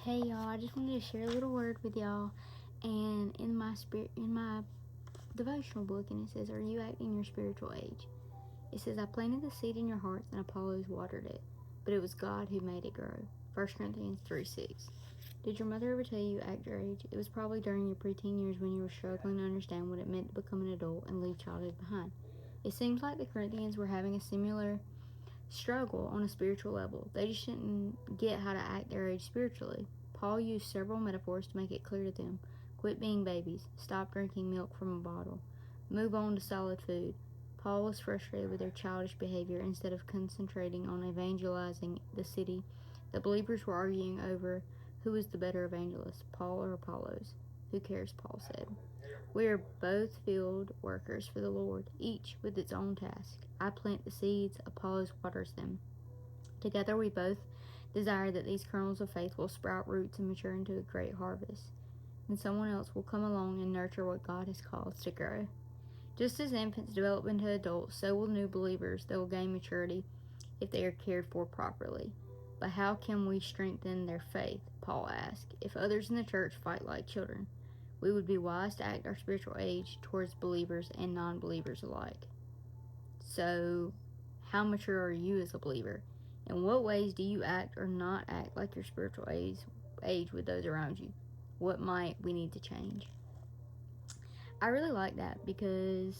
Hey y'all, I just wanted to share a little word with y'all. And in my devotional book, and it says, "Are you acting your spiritual age?" It says, "I planted the seed in your hearts, and Apollos watered it, but it was God who made it grow." 1 Corinthians 3:6. Did your mother ever tell you act your age? It was probably during your preteen years when you were struggling to understand what it meant to become an adult and leave childhood behind. It seems like the Corinthians were having a similar struggle on a spiritual level. They just didn't get how to act their age spiritually. Paul used several metaphors to make it clear to them. Quit being babies. Stop drinking milk from a bottle. Move on to solid food. Paul was frustrated with their childish behavior. Instead of concentrating on evangelizing the city, the believers were arguing over who was the better evangelist, Paul or Apollos. Who cares, Paul said. We are both field workers for the Lord, each with its own task. I plant the seeds, Apollos waters them. Together we both desire that these kernels of faith will sprout roots and mature into a great harvest. And someone else will come along and nurture what God has called us to grow. Just as infants develop into adults, so will new believers. They will gain maturity if they are cared for properly. But how can we strengthen their faith? Paul asked. If others in the church fight like children, we would be wise to act our spiritual age towards believers and non-believers alike. So, how mature are you as a believer? In what ways do you act or not act like your spiritual age with those around you? What might we need to change? I really like that because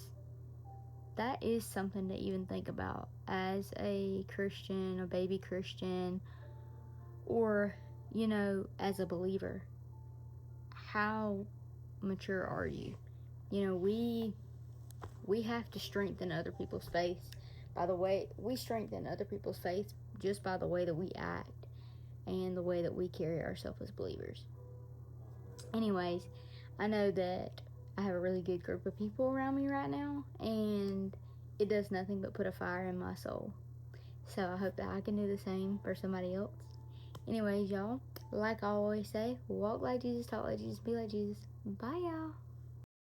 that is something to even think about as a Christian, a baby Christian, or, as a believer. How mature are you? We have to strengthen other people's faith by the way we strengthen other people's faith just by the way that we act and the way that we carry ourselves as believers. Anyways, I know that I have a really good group of people around me right now, and it does nothing but put a fire in my soul. So I hope that I can do the same for somebody else. Anyways, y'all, like I always say, walk like Jesus, talk like Jesus, be like Jesus. Bye, y'all.